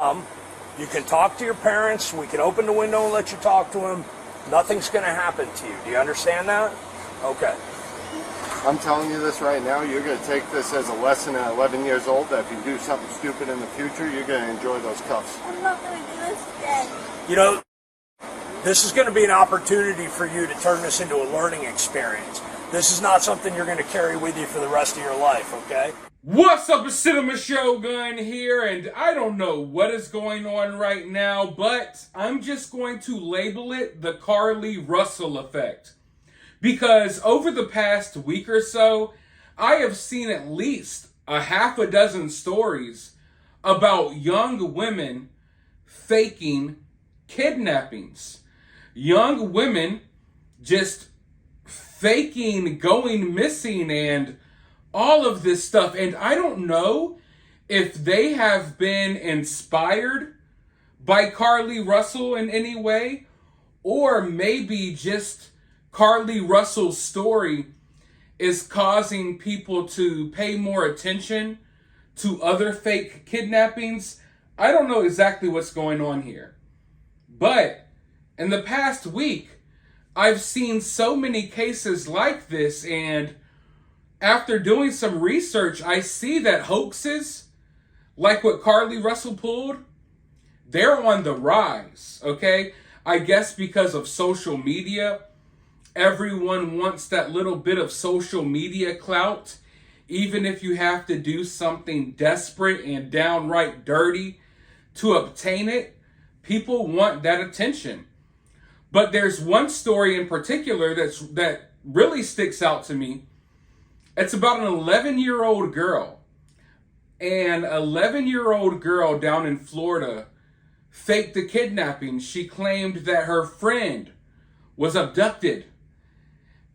You can talk to your parents. We can open the window and let you talk to them. Nothing's going to happen to you. Do you understand that? Okay. I'm telling you this right now. You're going to take this as a lesson at 11 years old that if you do something stupid in the future, you're going to enjoy those cuffs. I'm not going to do this again. You know, this is going to be an opportunity for you to turn this into a learning experience. This is not something you're going to carry with you for the rest of your life, okay? What's up, it's Cinema Shogun here, and I don't know what is going on right now, but I'm just going to label it the CARLEE Russell effect. Because over the past week or so, I have seen at least a half a dozen stories about young women faking kidnappings. Young women just faking going missing and all of this stuff. And I don't know if they have been inspired by CARLEE Russell in any way, or maybe just CARLEE Russell's story is causing people to pay more attention to other fake kidnappings. I don't know exactly what's going on here. But in the past week, I've seen so many cases like this, and after doing some research, I see that hoaxes, like what CARLEE Russell pulled, they're on the rise, okay? I guess because of social media, everyone wants that little bit of social media clout, even if you have to do something desperate and downright dirty to obtain it. People want that attention. But there's one story in particular that really sticks out to me. It's about an 11-year-old girl. An 11-year-old girl down in Florida faked a kidnapping. She claimed that her friend was abducted.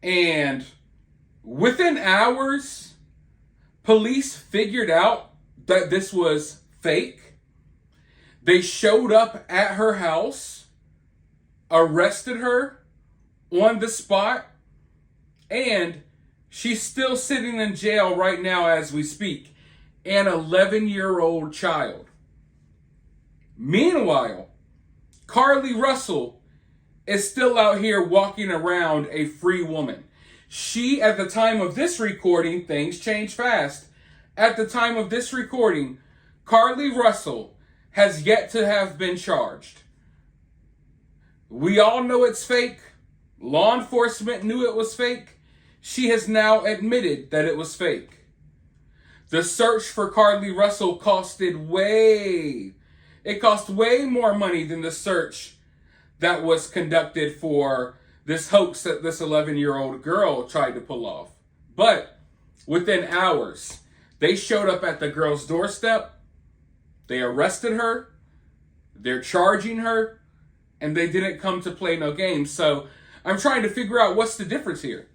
And within hours, police figured out that this was fake. They showed up at her house, arrested her on the spot, and she's still sitting in jail right now as we speak. An 11-year-old child. Meanwhile, CARLEE Russell is still out here walking around a free woman. She, at the time of this recording, things change fast. At the time of this recording, CARLEE Russell has yet to have been charged. We all know it's fake. Law enforcement knew it was fake. She has now admitted that it was fake. The search for CARLEE Russell cost way more money than the search that was conducted for this hoax that this 11-year-old girl tried to pull off. But within hours, they showed up at the girl's doorstep. They arrested her. They're charging her. And they didn't come to play no games. So I'm trying to figure out what's the difference here.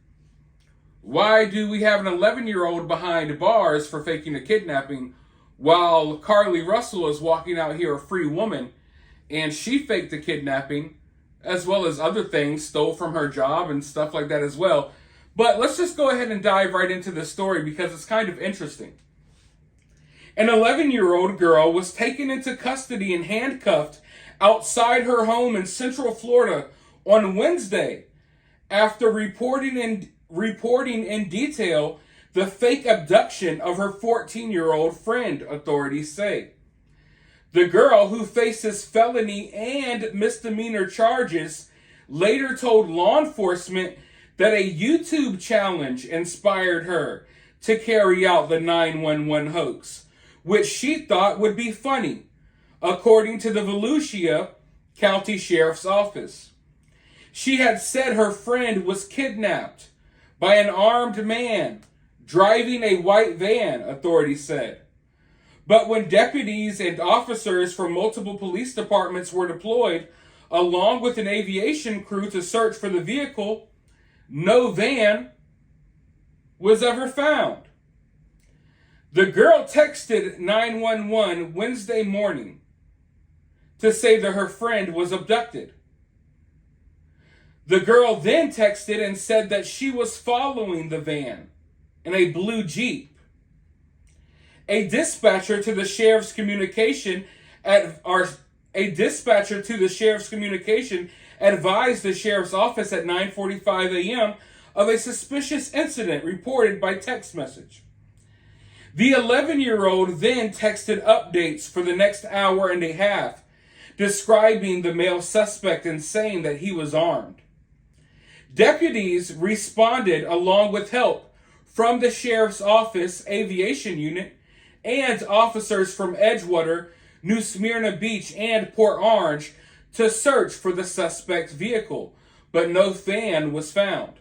Why do we have an 11-year-old behind bars for faking a kidnapping while CARLEE Russell is walking out here a free woman and she faked a kidnapping as well as other things, stole from her job and stuff like that as well. But let's just go ahead and dive right into this story because it's kind of interesting. An 11-year-old girl was taken into custody and handcuffed outside her home in Central Florida on Wednesday after reporting in detail the fake abduction of her 14-year-old friend, authorities say. The girl, who faces felony and misdemeanor charges, later told law enforcement that a YouTube challenge inspired her to carry out the 911 hoax, which she thought would be funny, according to the Volusia County Sheriff's Office. She had said her friend was kidnapped by an armed man driving a white van, authorities said. But when deputies and officers from multiple police departments were deployed, along with an aviation crew to search for the vehicle, no van was ever found. The girl texted 911 Wednesday morning to say that her friend was abducted. The girl then texted and said that she was following the van in a blue Jeep. A dispatcher to the sheriff's communication A dispatcher to the sheriff's communication advised the sheriff's office at 9:45 a.m. of a suspicious incident reported by text message. The 11-year-old then texted updates for the next hour and a half, describing the male suspect and saying that he was armed. Deputies responded along with help from the sheriff's office aviation unit and officers from Edgewater, New Smyrna Beach, and Port Orange to search for the suspect's vehicle, but no van was found.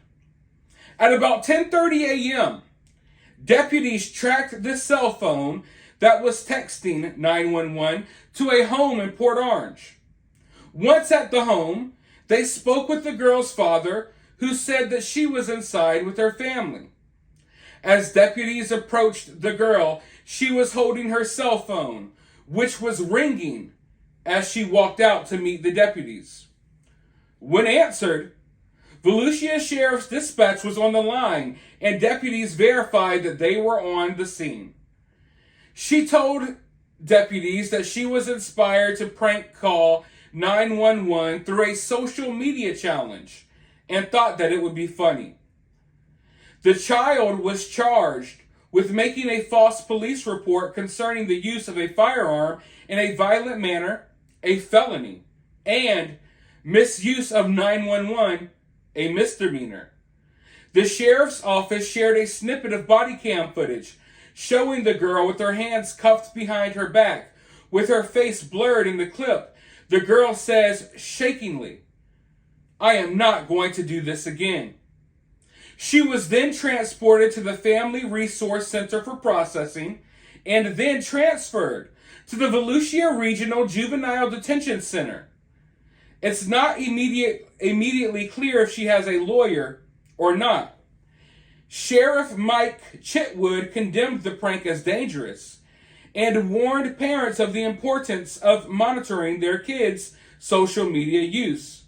At about 10:30 a.m., deputies tracked the cell phone that was texting 911 to a home in Port Orange. Once at the home, they spoke with the girl's father, who said that she was inside with her family. As deputies approached the girl, she was holding her cell phone, which was ringing as she walked out to meet the deputies. When answered, Volusia Sheriff's Dispatch was on the line, and deputies verified that they were on the scene. She told deputies that she was inspired to prank call 911 through a social media challenge and thought that it would be funny. The child was charged with making a false police report concerning the use of a firearm in a violent manner, a felony, and misuse of 911, a misdemeanor. The sheriff's office shared a snippet of body cam footage showing the girl with her hands cuffed behind her back, with her face blurred in the clip. The girl says shakingly, "I am not going to do this again." She was then transported to the Family Resource Center for processing and then transferred to the Volusia Regional Juvenile Detention Center. It's not immediately clear if she has a lawyer or not. Sheriff Mike Chitwood condemned the prank as dangerous and warned parents of the importance of monitoring their kids' social media use.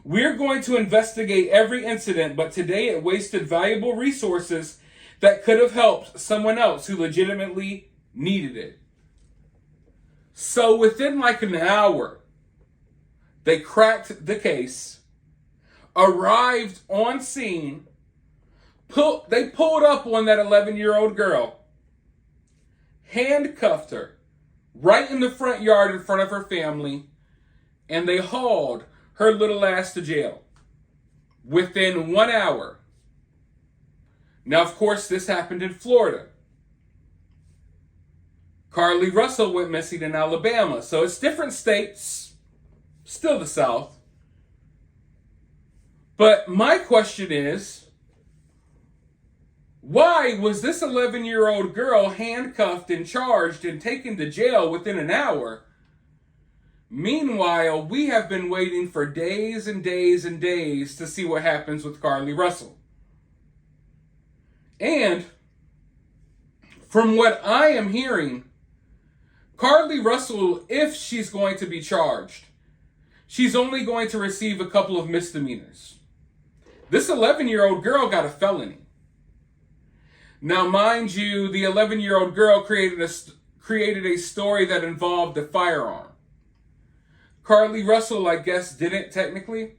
"We're going to investigate every incident, but today it wasted valuable resources that could have helped someone else who legitimately needed it." So within like an hour, they cracked the case, arrived on scene, they pulled up on that 11-year-old girl, handcuffed her right in the front yard in front of her family, and they hauled her little ass to jail within 1 hour. Now, of course, this happened in Florida. CARLEE Russell went missing in Alabama, so it's different states, still the South. But my question is, why was this 11-year-old girl handcuffed and charged and taken to jail within an hour? Meanwhile, we have been waiting for days and days and days to see what happens with CARLEE Russell. And from what I am hearing, CARLEE Russell, if she's going to be charged, she's only going to receive a couple of misdemeanors. This 11-year-old girl got a felony. Now, mind you, the 11-year-old girl created a story that involved a firearm. CARLEE Russell, I guess, didn't technically,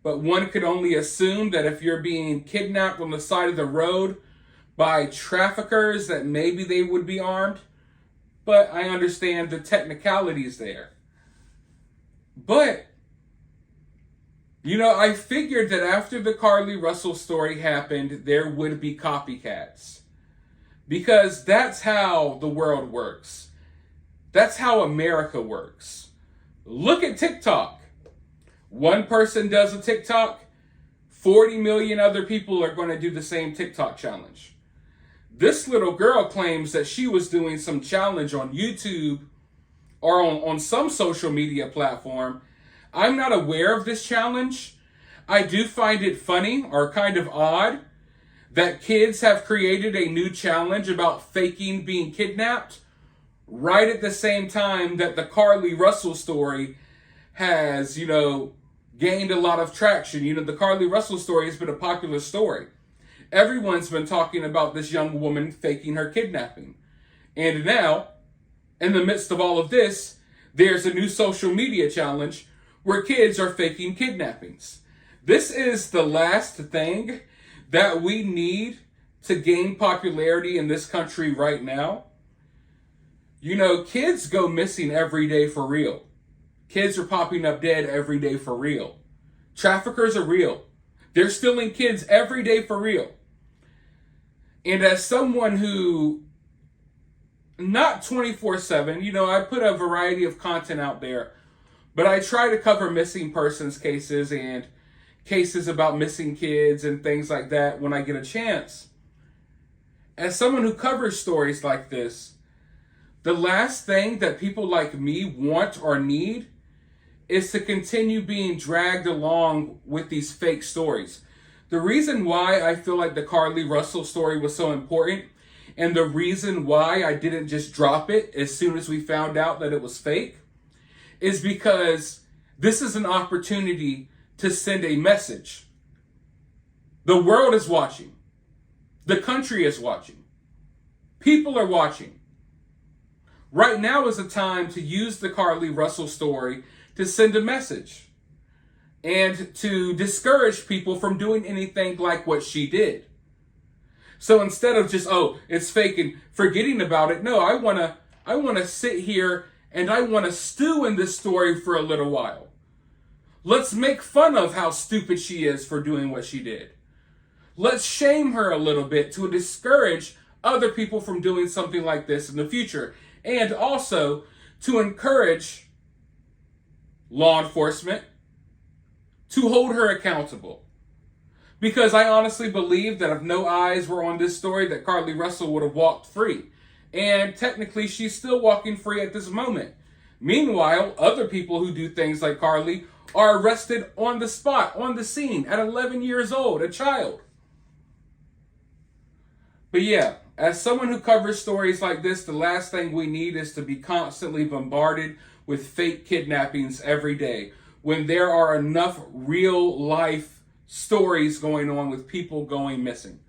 but one could only assume that if you're being kidnapped on the side of the road by traffickers, that maybe they would be armed. But I understand the technicalities there. But, I figured that after the CARLEE Russell story happened, there would be copycats. Because that's how the world works. That's how America works. Look at TikTok. One person does a TikTok, 40 million other people are going to do the same TikTok challenge. This little girl claims that she was doing some challenge on YouTube or on some social media platform. I'm not aware of this challenge. I do find it funny or kind of odd that kids have created a new challenge about faking being kidnapped right at the same time that the CARLEE Russell story has, gained a lot of traction. The CARLEE Russell story has been a popular story. Everyone's been talking about this young woman faking her kidnapping. And now, In the midst of all of this, there's a new social media challenge where kids are faking kidnappings. This is the last thing that we need to gain popularity in this country right now. You know, kids go missing every day for real. Kids are popping up dead every day for real. Traffickers are real. They're stealing kids every day for real. And as someone who, not 24/7, you know, I put a variety of content out there, but I try to cover missing persons cases and cases about missing kids and things like that when I get a chance. As someone who covers stories like this, the last thing that people like me want or need is to continue being dragged along with these fake stories. The reason why I feel like the CARLEE Russell story was so important, and the reason why I didn't just drop it as soon as we found out that it was fake, is because this is an opportunity to send a message. The world is watching. The country is watching. People are watching. Right now is the time to use the CARLEE Russell story to send a message and to discourage people from doing anything like what she did. So instead of just, oh, it's fake and forgetting about it, no, I want to sit here and I want to stew in this story for a little while. Let's make fun of how stupid she is for doing what she did. Let's shame her a little bit to discourage other people from doing something like this in the future. And also to encourage law enforcement to hold her accountable. Because I honestly believe that if no eyes were on this story, that CARLEE Russell would have walked free. And technically, she's still walking free at this moment. Meanwhile, other people who do things like CARLEE are arrested on the spot, on the scene, at 11 years old, a child. But yeah, as someone who covers stories like this, the last thing we need is to be constantly bombarded with fake kidnappings every day, when there are enough real life stories going on with people going missing.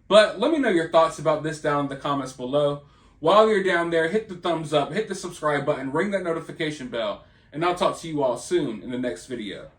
But let me know your thoughts about this down in the comments below. While you're down there, hit the thumbs up, hit the subscribe button, ring that notification bell, and I'll talk to you all soon in the next video.